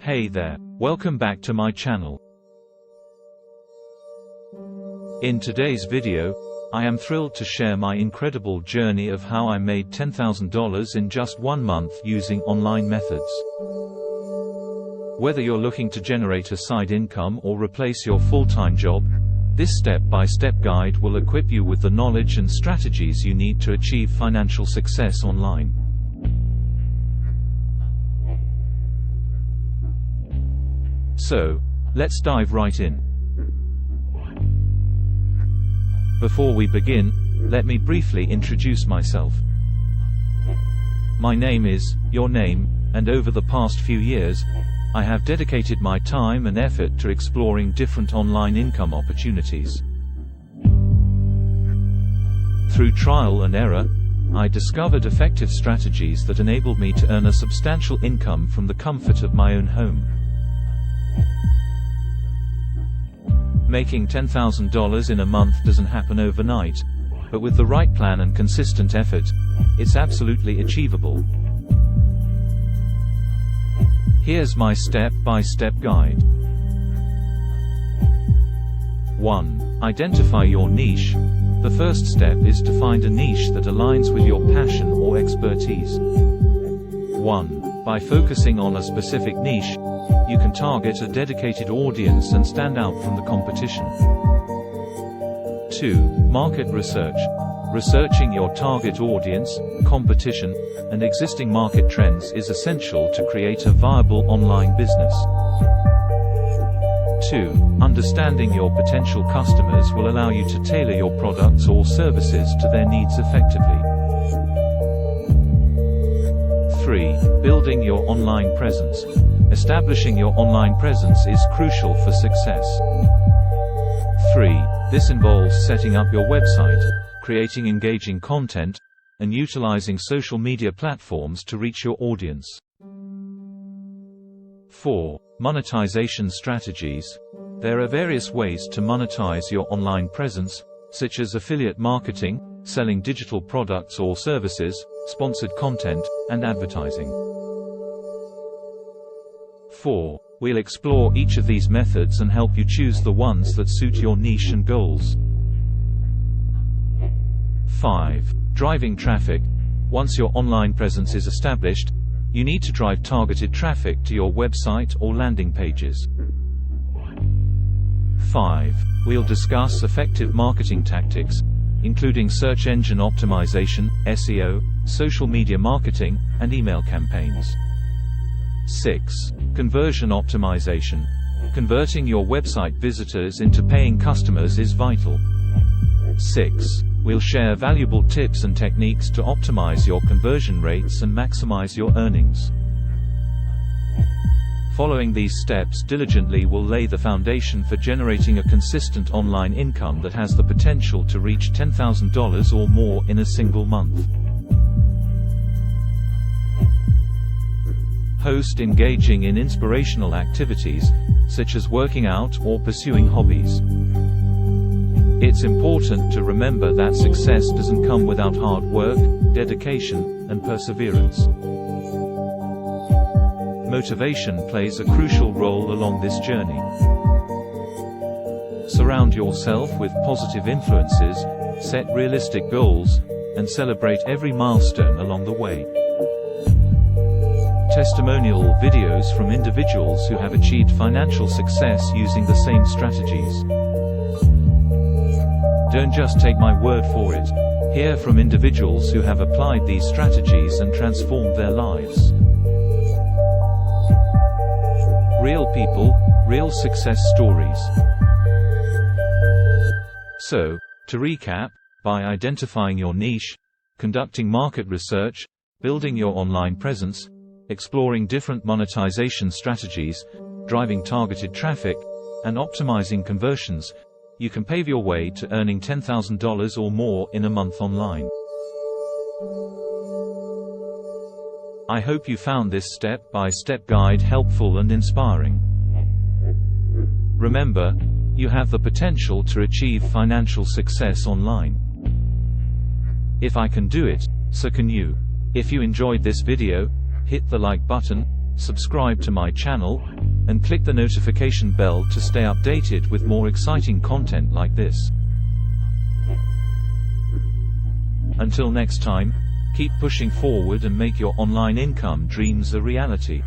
Hey there, welcome back to my channel. In today's video, I am thrilled to share my incredible journey of how I made $10,000 in just 1 month using online methods. Whether you're looking to generate a side income or replace your full-time job, this step-by-step guide will equip you with the knowledge and strategies you need to achieve financial success online. So, let's dive right in. Before we begin, let me briefly introduce myself. My name is Your Name, and over the past few years, I have dedicated my time and effort to exploring different online income opportunities. Through trial and error, I discovered effective strategies that enabled me to earn a substantial income from the comfort of my own home. Making $10,000 in a month doesn't happen overnight, but with the right plan and consistent effort, it's absolutely achievable. Here's my step-by-step guide. 1. Identify your niche. The first step is to find a niche that aligns with your passion or expertise. 1. By focusing on a specific niche, you can target a dedicated audience and stand out from the competition. 2. Market research. Researching your target audience, competition, and existing market trends is essential to create a viable online business. 2. Understanding your potential customers will allow you to tailor your products or services to their needs effectively. 3. Building your online presence. Establishing your online presence is crucial for success. 3. This involves setting up your website, creating engaging content, and utilizing social media platforms to reach your audience. 4. Monetization strategies. There are various ways to monetize your online presence, such as affiliate marketing, selling digital products or services, sponsored content, and advertising. 4. We'll explore each of these methods and help you choose the ones that suit your niche and goals. 5. Driving traffic. Once your online presence is established, you need to drive targeted traffic to your website or landing pages. 5. We'll discuss effective marketing tactics, including search engine optimization, SEO, social media marketing, and email campaigns. 6. Conversion optimization. Converting your website visitors into paying customers is vital. 6. We'll share valuable tips and techniques to optimize your conversion rates and maximize your earnings. Following these steps diligently will lay the foundation for generating a consistent online income that has the potential to reach $10,000 or more in a single month. Host engaging in inspirational activities, such as working out or pursuing hobbies. It's important to remember that success doesn't come without hard work, dedication, and perseverance. Motivation plays a crucial role along this journey. Surround yourself with positive influences, set realistic goals, and celebrate every milestone along the way. Testimonial videos from individuals who have achieved financial success using the same strategies. Don't just take my word for it. Hear from individuals who have applied these strategies and transformed their lives. Real people, real success stories. So, to recap, by identifying your niche, conducting market research, building your online presence, exploring different monetization strategies, driving targeted traffic, and optimizing conversions, you can pave your way to earning $10,000 or more in a month online. I hope you found this step-by-step guide helpful and inspiring. Remember, you have the potential to achieve financial success online. If I can do it, so can you. If you enjoyed this video, hit the like button, subscribe to my channel, and click the notification bell to stay updated with more exciting content like this. Until next time, keep pushing forward and make your online income dreams a reality.